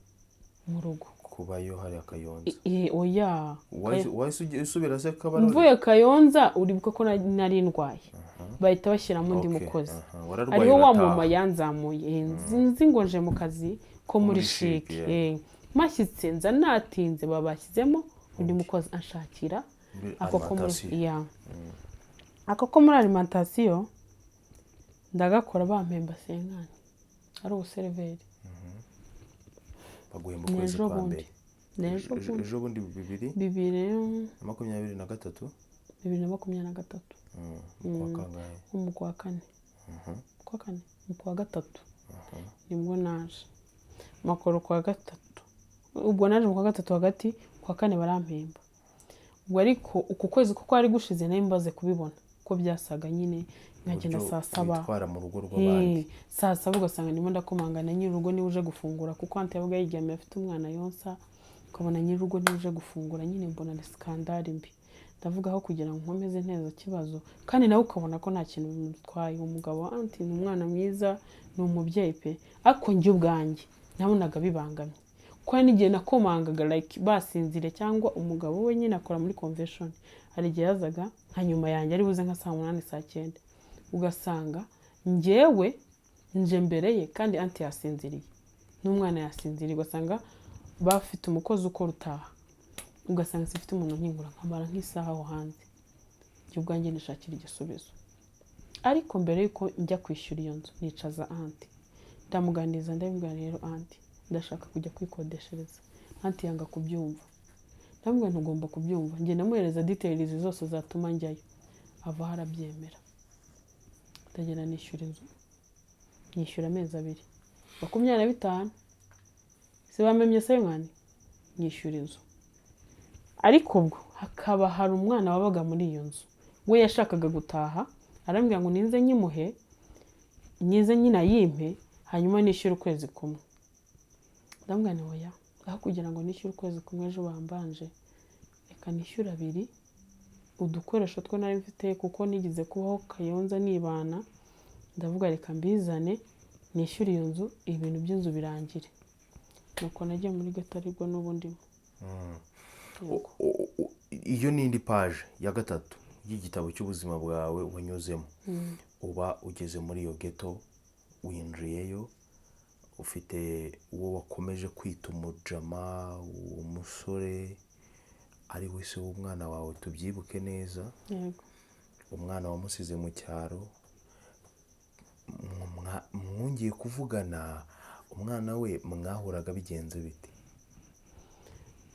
mu rugo kubayo hari akayonza oya wahise usubira se kabara mvuye kayonza uribuka ko nari ndwaye bahita bashyiramo undi mukozi ariho wa mama yanzamuye nzi ngo nje mu kazi ko muri chic mashyitse nza natinze babashyizemo undi mukozi anshakira ako ko muri alimentation ndagakora bampemba senkani ari ubuseriveri baguhemba ukwezi kwa mbere ejo bundi 2023 mu kwa kane mu kwa gatatu nibwo naje makoro kwa gatatu ubwo naje mu kwa gatatu hagati kwa kane barampemba ubwo ariko uku kwezi kuko ari gushize nayo mbaze kubibona ko byasaga nyine nkagenda saa 7 twara mu rugo rw'abandi saa 7 ugasanga ndimo ndakomangana ny'irugo ni uje gufungura kuko ante yabaga yiryamiye afite umwana yonsa ukabona ny'irugo ni uje gufungura nyine mbona ni skandali mbi ndavuga aho kugira ngo nkomeze ntezo kibazo kandi nawe ukabona ko nta kintu bimutwaye umugabo wa anti ni umwana mwiza ni umubyeyi pe ako njye ubwanjye nabonaga bibangamye kwa n'igihe nakomangaga like basinzire cyangwa umugabo we nyine akora muri convention hari igihe yazaga nka nyuma yanjye ari buze nka saa 8 saa 9 ugasanga njyewe nje mbere ye kandi anti yasinziriye n'umwana yasinziriye ugasanga bafite umukozi ukora utaha ugasanga sifite umuntu nkingura nkambara nk'isaha aho hanze ibyo ubwanjye nishakira igisubizo ariko mbere yuko njya kwishyura iyo nzu nicaza anti ndamuganiriza ndabibwira rero anti ndashaka kujya kwikodeshereza anti yanga kubyumva ndamubwira ntugomba kubyumva njye namuhereza details zose zatuma njyayo ava harabyemera ndagenda nishyura inzu nishyura amezi 25 se bamemye se mwani nishyura inzu ariko ubwo hakaba hari umwana wabaga muri iyo nzu we yashakaga gutaha arambwira ngo ninze nyimuhe nyize nyina yimpe hanyuma nishyura ukwezi kumwe ndambwira ni oya aho kugira ngo nishyure ukwezi kumwe ejo bambanje reka nishyura 2 udukoresho two nari mfite kuko nigize kubaho kayonza nibana ndavuga reka mbizane nishyura iyo nzu ibintu by'inzu birangire nuko nagiye muri gatarigwa n'ubundi iyo nindi page ya gatatu y'igitabo cy'ubuzima bwawe wanyuzemo uba ugeze muri iyo ghetto winjiyeyo ufite uwo wakomeje kwita umujama umusore ari wese w'umwana wawe tubyibuke neza yego umwana wamusize mu cyaro mwongeye kuvugana umwana we mwahuraga bigenze bite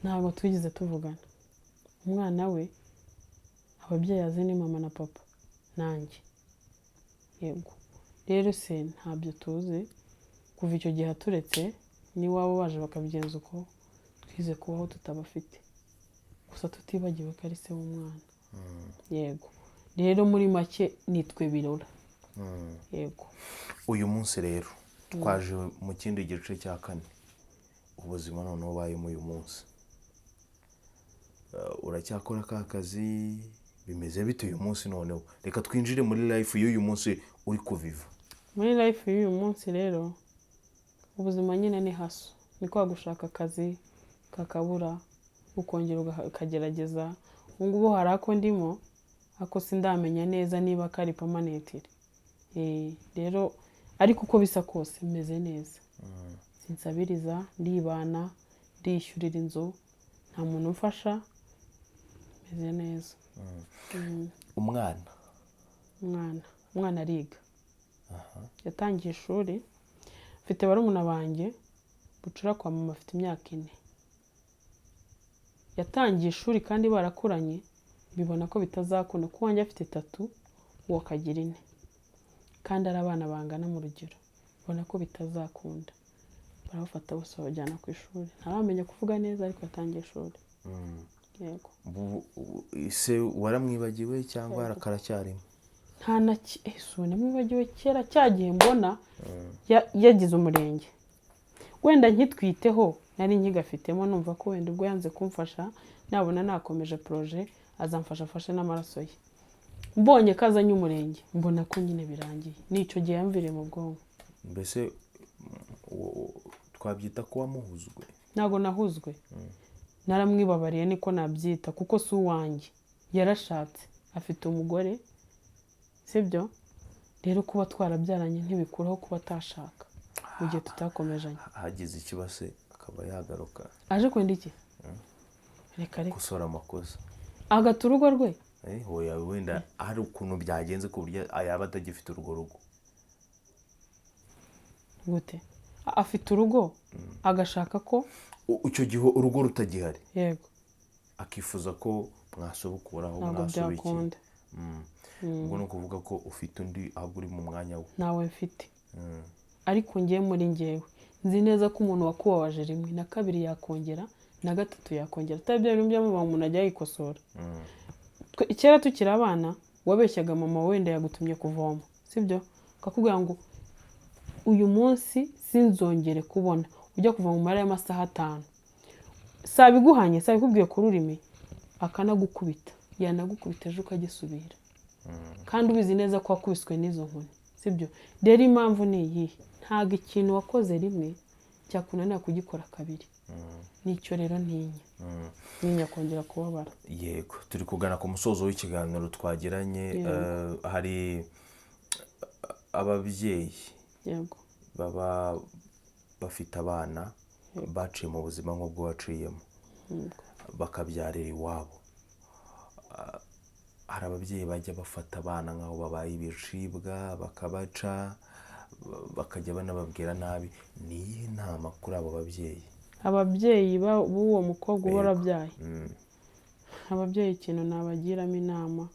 ntabwo twigize tuvugana umwana we ababyeyi azi ni mama na papa nanjye yego rero se ntabyo tuzi kuva icyo gihe turetse ni wabo baje bakabigenza uko twize kubaho tutabafite gusa tutibagiwe ko ari se w'umwana yego rero muri make nitwe birora yego uyu munsi rero twaje mu kindi gice cya 4 ubuzima none ubayemo uyu munsi uracyakora ka kazi bimeze bite uyu munsi noneho reka twinjire muri life y'uyu munsi uri kuviva muri life y'uyu munsi rero ubuzima nyine ni haso ni kwa gushaka akazi kakabura ukongera ukagerageza ubwo hari ako ndimo ako sindamenya neza niba kari permanent rero ariko uko bisa kose meze neza sinsabiriza ndibana ndishyurira inzu nta muntu umfasha meze neza. Umwana ariga, yatangiye ishuri. Mfite barumuna banjye bucura kwa mama afite imyaka 4. Yatangiye ishuri kandi barakuranye, bibona ko bitazakunda kuko wanjye afite 3 uwo akagira 4, kandi ari abana bangana mu rugero, bibona ko bitazakunda. Barabafata bose babajyana ku ishuri. Ntaramenya kuvuga neza ariko yatangiye ishuri. Yego. Ise waramwibagiwe cyangwa arakaracyarimo? Nta na namwibagiwe kera cyagiye mbona yagize umurenge. Wenda nkitwiteho nari nkigafitemo, numva ko wenda ubwo yanze kumfasha, nabona nakomeje projet azamfasha afashe n'amaraso ye. Mbonye kazanye umurenge, mbona ko nyine birangiye. Nicyo gihe yamvire mu bwonko. Mbese twabyita ko wamuhuzwe? Ntago nahuzwe. Naramwibabariye niko nabyita kuko si uwanjye. Yarashatse, afite umugore. Sibyo? Rero kuba twarabyaranye ntibikuraho kuba atashaka. Mu gihe tutakomejanye. Hagize ikibase akaba yagaruka. Aje kwenda iki? Reka gusora amakosa. Agata urugo rwe? Hoya wenda hari ukuntu byagenze ku buryo yaba atagifite urwo rugo. Gute? Afite urugo agashaka ko icyo gihe urugo rutagihari. Yego. Akifuza ko mwasobukuraho mwasubiki. Ubwo no kuvuga ko ufite undi ahubwo uri mu mwanya we. Nawe mfite. Ariko ngiye muri ngewe nzi neza ko umuntu wakubabaje rimwe na kabiri yakongera na gatatu yakongera. Atabye ibintu by'amwe umuntu ajya yikosora. Kera tukiri abana wabeshyaga mama wenda yagutumye kuvoma, sibyo? Akakubwira ngo uyu munsi sinzongere kubona ujya kuva mu mara y'amasaha 5. Sabiguhanye, sabikubwiye ku rurimi, akanagukubita. Yanagukubita ejo ukagisubira. Kandi ubizi neza ko wakubiswe n'izo nkoni, sibyo? Rero impamvu ni iyi, ntago ikintu wakoze rimwe cyakunanira kugikora kabiri. Nicyo rero ntinya kongera kubabara. Yego, turi kugana ku musozo w'ikiganiro twagiranye. Hari ababyeyi yego baba bafite abana baciye mu buzima nk'ubwo waciyemo, bakabyarira iwabo. Hari ababyeyi bajya bafata abana nk'aho babaye ibicibwa, bakabaca, bakajya banababwira nabi. Ni iyihe nama kuri abo babyeyi? Ababyeyi b'uwo mukobwa warabyaye. Ababyeyi ikintu nabagiramo inama,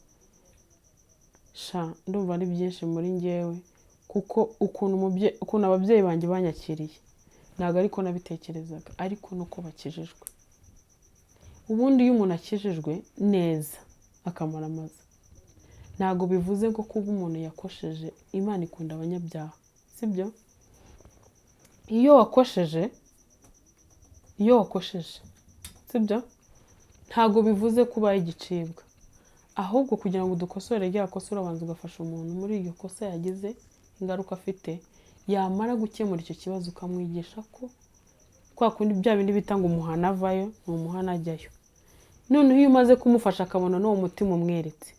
ndumva ari byinshi muri ngewe, kuko ukuntu ababyeyi banjye banyakiriye ntago ariko nabitekerezaga, ariko nuko bakijijwe. Ubundi iyo umuntu akijijwe neza akamara amaze, ntago bivuze ko kuba umuntu yakosheje. Imana ikunda abanyabyaha, sibyo? Iyo wakosheje, sibyo? Ntago bivuze kuba igicibwa, ahubwo kugira ngo dukosore rya kosa urabanza ugafasha umuntu muri iryo kosa yagize, ingaruka afite, yamara gukemura icyo kibazo ukamwigisha ko kwa kundi bya bindi bita ngo umuhana avayo ni umuhana ajyayo. Noneho iyo umaze kumufasha akabona n'uwo mutima umweretse,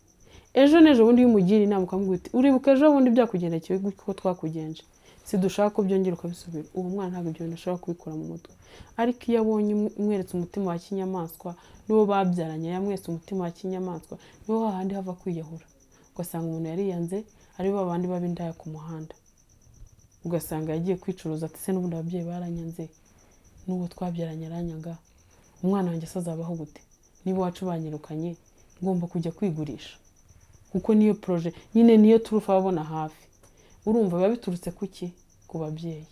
ejo n'ejo bundi umugira inama ukamubwira uti uribuka ejo bundi byakugendekeye kuko twakugenje, si dushaka ko byongera ukabisubira. Uwo mwana ntabwo ibyo bintu ashobora kubikora mu mutwe. Ariko iyo abonye umweretse umutima wa kinyamaswa, n'uwo babyaranye yamwese umutima wa kinyamaswa, niho hahandi hava kwiyahura. Ugasanga umuntu yariyanze ari babandi babindaya ku muhanda, ugasanga yagiye kwicuruza ati se n'ubundi ababyeyi baranyanze, n'uwo twabyaranye aranyanga, umwana wanjye azabaho gute? Niba wacu banyirukanye ngomba kujya kwigurisha. Kuko niyo projet nyine niyo turufa babona hafi. Urumva biba biturutse kuki? Ku babyeyi.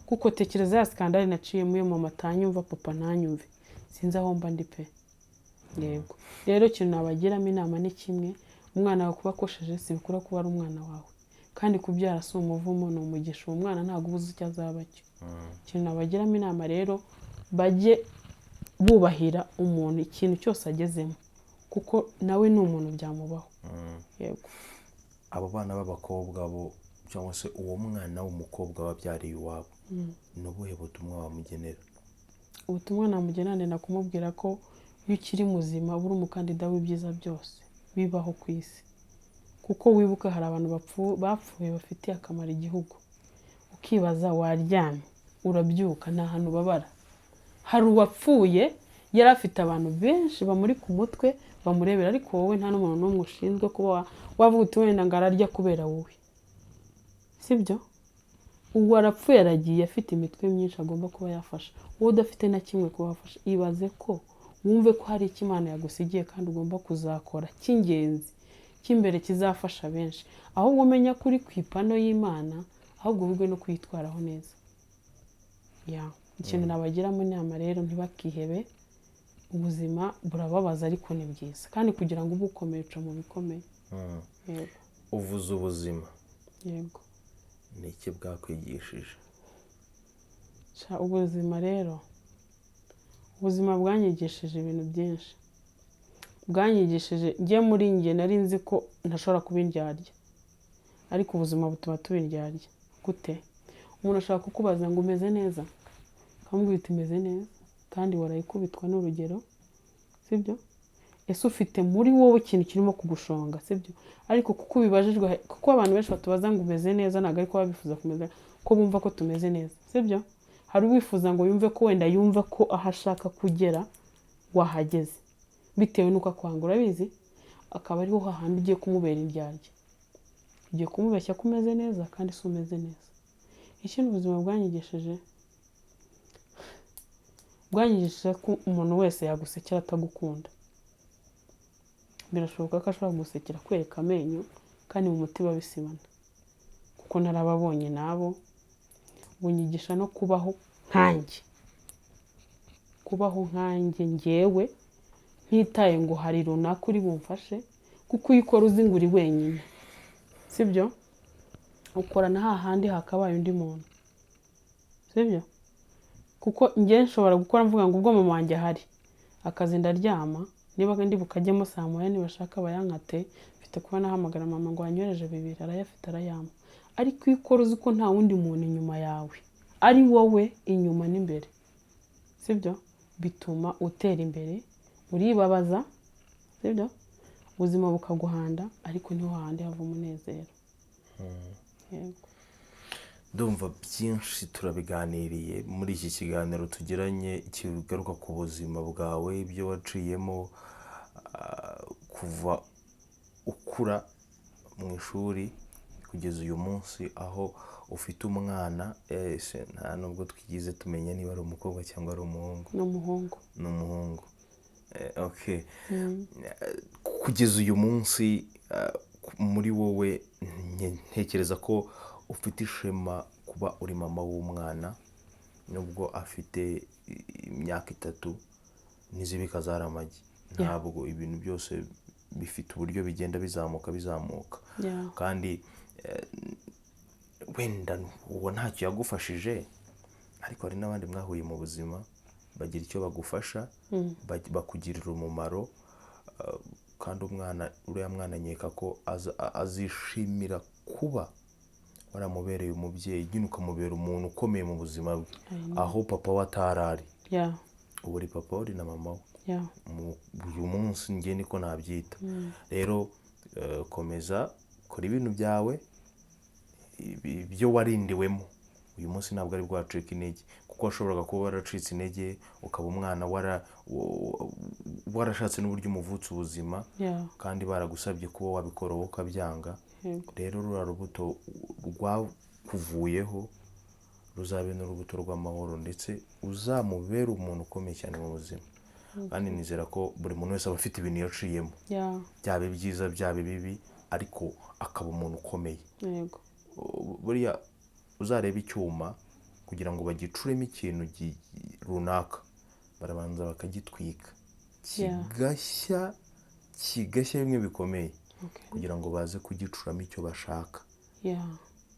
Kuko tekereza ya skandale naciye muyo mama tanyumva, papa ntanyumve, sinzi aho mba ndi pe. Yego, rero kintu nabagiramo inama ni kimwe, umwana wawe kuba akosheje si bikura kuba ari umwana wawe, kandi kubyara si umuvumo ni umugisha. Uwo mwana ntago ubuze icyo azaba cyo. Kintu nabagiramo inama rero, bajye bubahira umuntu ikintu cyose agezemo, kuko nawe ni umuntu byamubaho. Yego. Abo bana b'abakobwa bo cyangwa se uwo mwana w'umukobwa wabyariye iwabo, n'ubuhe butumwa wamugenera? Ubutumwa namugenera ni kumubwira ko iyo ukiri muzima uri umukandida w'ibyiza byose bibaho ku isi. Kuko wibuka hari abantu bapfuye bafitiye akamaro igihugu, ukibaza waryamye urabyuka nta hantu babara. Hari uwapfuye yari afite abantu benshi bamuri ku mutwe bamurebera, ariko wowe nta n'umuntu n'umwe ushinzwe kuba wavuga uti wenda ngo ararya kubera wowe, sibyo? uwo arapfuye aragiye afite imitwe myinshi agomba kuba yafasha, wowe udafite na kimwe kubafasha. Ibaze ko wumve ko hari icyo Imana yagusigiye kandi ugomba kuzakora cy'ingenzi cy'imbere kizafasha benshi, ahubwo umenya ko uri ku ipano y'Imana, ahubwo uvuge no kuyitwaraho neza. Ikintu nabagiramo inama rero, ntibakihebe, ubuzima burababaza ariko ni bwiza, kandi kugira ngo ube ukomeye uca mu bikomeye. Yego. uvuze ubuzima, Yego. ni iki bwakwigishije? Ubuzima rero, ubuzima bwanyigishije ibintu byinshi. Bwanyigishije, njye muri njye nari nzi ko ntashobora kuba indyarya, ariko ubuzima butuma tuba indyarya. Gute? Umuntu ashaka kukubaza ngo umeze neza, ukamubwira uti meze neza, kandi warayikubitwa n'urugero, sibyo? Ese ufite muri wowe ikintu kirimo kugushonga, sibyo? Ariko kuko ubibajijwe, kuko abantu benshi batubaza ngo umeze neza, ntabwo ariko babifuza kumeza, ko bumva ko tumeze neza, sibyo? Hari uwifuza ngo yumve ko wenda yumva ko aho ashaka kugera wahageze, bitewe n'uko akwanga, urabizi, akaba ariho hahandi ugiye kumubera indyarya, ugiye kumubeshya ko umeze neza kandi si umeze neza. Ikindi ubuzima bwanyigishije ko umuntu wese yagusekera atagukunda. Birashoboka ko ashobora gusekera kwereka amenyo, kandi mu mutima bisibana, kuko narababonye nabo. Bunyigisha no kubaho nkanjye njyewe, ntitaye ngo hari runaka uri bumfashe, kuko iyo ukora uzi ngo uri wenyine, sibyo? Ukorana hahandi hakabaye undi muntu, sibyo? Kuko njye nshobora gukora mvuga ngo ubwo mama wanjye ahari, akazi ndaryama, niba ndi bukajyemo saa moya, nibashaka bayankate, mfite kuba nahamagara mama ngo wanyohereje 2, arayafite arayampa. Ariko iyo ukora uzi ko nta wundi muntu inyuma yawe, ari wowe inyuma n'imbere, sibyo? Bituma utera imbere, uribabaza, sibyo? Ubuzima bukaguhanda, ariko niho hahandi hava umunezero. Yego. Ndumva byinshi turabiganiriye muri iki kiganiro tugiranye, kigaruka ku buzima bwawe, ibyo waciyemo kuva ukura mu ishuri kugeza uyu munsi, aho ufite umwana. Nta nubwo twigize tumenya niba ari umukobwa cyangwa ari umuhungu. Ni umuhungu. Okay. Kugeza uyu munsi, muri wowe ntekereza ko ufite ishema kuba uri mama w'umwana, nubwo afite imyaka 3 n'izibika zari amagi. Ntabwo ibintu byose bifite uburyo bigenda bizamuka, kandi wenda uwo ntacyo yagufashije, ariko hari n'abandi mwahuye mu buzima bagira icyo bagufasha, bakugirira umumaro, kandi uriya mwana nkeka ko azishimira kuba waramubereye umubyeyi, nyine ukamubera umuntu ukomeye mu buzima bwe, aho papa we atarari. Ubu uri papa, uri na mama we. Uyu munsi njye niko nabyita. Rero komeza kora ibintu byawe, ibyo warindiwemo. Uyu munsi ntabwo ari bwacika intege, kuko washoboraga kuba waracitse intege, ukaba umwana warashatse n'uburyo umuvutsa ubuzima, kandi baragusabye kuba wabikora wowe ukabyanga. Rero ruriya rubuto rwakuvuyeho ruzabe n'urubuto rw'amahoro, ndetse uzamubere umuntu ukomeye cyane mu buzima. Kandi nizera ko buri muntu wese aba afite ibintu yaciyemo, byaba byiza byaba bibi, ariko akaba umuntu ukomeye. Buriya uzareba icyuma, kugira ngo bagicuremo ikintu runaka, barabanza bakagitwika kigashya bimwe bikomeye, kugira ngo baze kugicuramo icyo bashaka.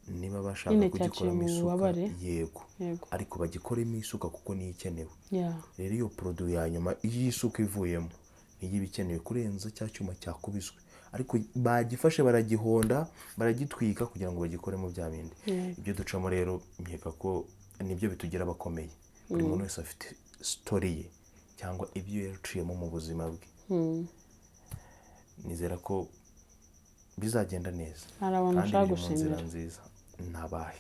Niba bashaka kugikoramo isuka, yego, ariko bagikoremo isuka kuko niyo ikenewe. Rero iyo produit ya nyuma, iyo isuka ivuyemo, niyo iba ikenewe kurenza cya cyuma cyakubiswe, ariko bagifashe baragihonda, baragitwika kugira ngo bagikoremo bya bindi. Ibyo ducamo rero, nkeka ko nibyo bitugira abakomeye. Buri muntu wese afite story ye, cyangwa ibyo yaciyemo mu buzima bwe. Nizera ko bizagenda neza, hari abantu ushaka gushimira nziza. Nabahe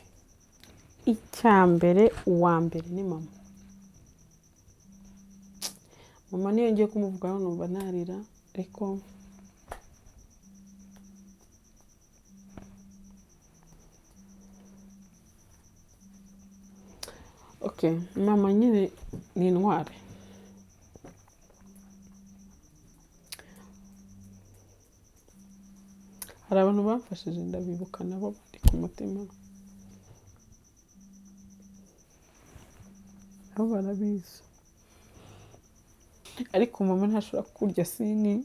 icyambere, uwa mbere ni mama. Niyo ngiye kumuvugaho numva narira, ariko okay, mama nyine ni intwari. Hari abantu bamfashije ndabibuka nabo bari ku mutima, nabo barabizi, ariko mama ntashobora kurya sini.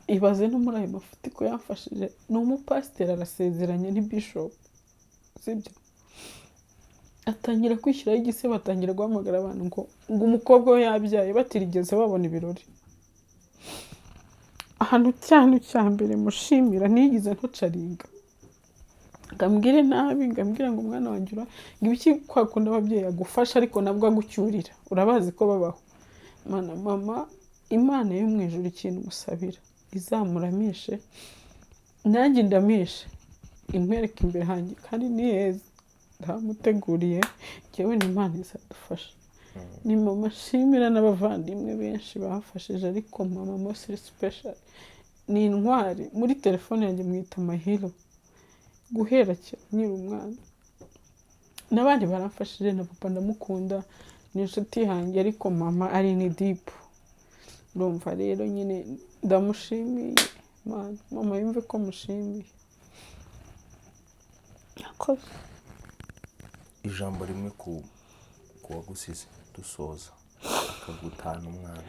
Ibaze no muri ayo mafuti ko yamfashije, ni umupasiteri arasezeranye, ni bishop, sibyo? Atangira kwishyiraho igise, batangira guhamagara abantu ngo umukobwa we yabyaye, batirigeze babona ibirori. Ahantu cya mbere mushimira ntiyigize ntucaringa, ngambwire nabi, ngambwira ngo umwana wanjye ngibiki kwa kundi ababyeyi agufasha ariko nabwo agucyurira, urabazi ko babaho. Mama Imana yo mu ijuru ikintu musabira izamuramishe, nanjye ndamishe, imwereke imbere hanjye kandi ni heza, ndamuteguriye, njyewe n'Imana izadufasha. Ni mama shimira n'abavandimwe benshi bafashije, ariko mama most special ni intwari. Muri telefone yanjye mwita Mahiro guhera nkiri umwana, n'abandi baramfashije, na papa ndamukunda, ni inshuti yanjye, ariko mama ari ni deep. Ndumva rero nyine ndamushimiye, mama yumve ko mushimiye. Yakoze. Ijambo rimwe ku wagusize dusoza akagutana umwana.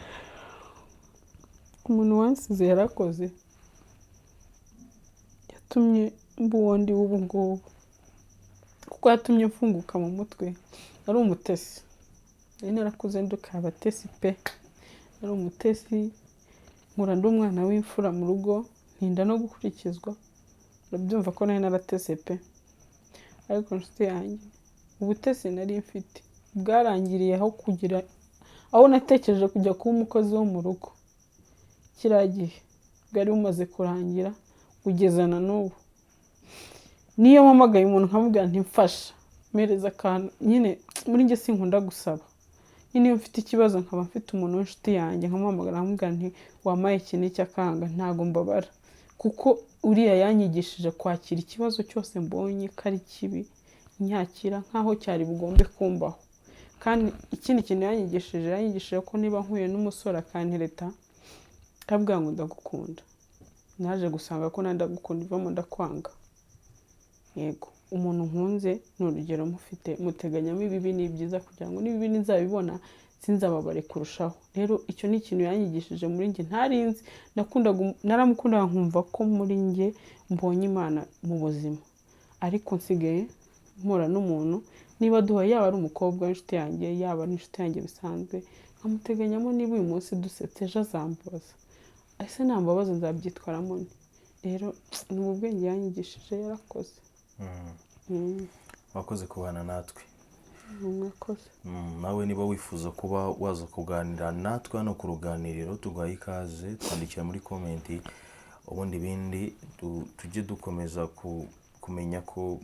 Umuntu wansize yarakoze, yatumye mba uwo ndi ubu ngubu, kuko yatumye mfunguka mu mutwe. Ari umutesi, narakuze nduka abatesi pe, ari umutesi, nkura ndi umwana w'imfura mu rugo, ntinda no gukurikizwa, urabyumva ko nari naratese pe. Ariko nshuti yanjye, ubutesi nari mfite bwarangiriye aho natekereje kujya kuba umukozi wo mu rugo. Kiriya gihe bwari bumaze kurangira, kugeza na n'ubu. Niyo mpamagaye umuntu nkamubwira nti mfasha, mpereza akantu, nyine muri njye sinkunda gusaba. Nyine iyo mfite ikibazo nkaba mfite umuntu w'inshuti yanjye, nkamuhamagara nkamubwira nti wampaye iki n'iki akanga, ntago mbabara, kuko uriya yanyigishije kwakira ikibazo cyose mbonye ko ari kibi, nyakira nkaho cyari bugombe kumbaho. Kandi ikindi kintu yanyigishije ko niba nkuye n'umusore akantereta akabwira ngo ndagukunda, naje gusanga ko ndagukunda ivamo ndakwanga. Yego, umuntu nkunze ni urugero mufite, muteganyamo ibibi n'ibyiza kugira ngo n'ibibi nzabibona sinzababare kurushaho. Rero icyo ni ikintu yanyigishije muri njye ntarinzi, naramukundaga nkumva ko muri njye mbonye Imana mu buzima. Ariko nsigaye mpura n'umuntu, niba duhuye yaba ari umukobwa w'inshuti yanjye, yaba ari inshuti yanjye bisanzwe, nkamuteganyamo niba uyu munsi dusetse ejo azambabaza, ese nambabaza nzabyitwaramo nte? Rero ni ubwenge yanyigishije, yarakoze. Wakoze kubana natwe. Mwakoze. Nawe niba wifuza kuba waza kuganira natwe hano ku ruganiriro, tuguhaye ikaze, twandikira muri komenti, ubundi ibindi tujye dukomeza kumenya ko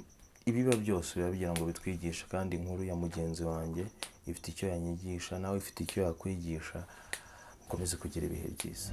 ibiba byose biba bigira ngo bitwigishe, kandi inkuru ya mugenzi wanjye ifite icyo yanyigisha, nawe ifite icyo yakwigisha. Mukomeze kugira ibihe byiza.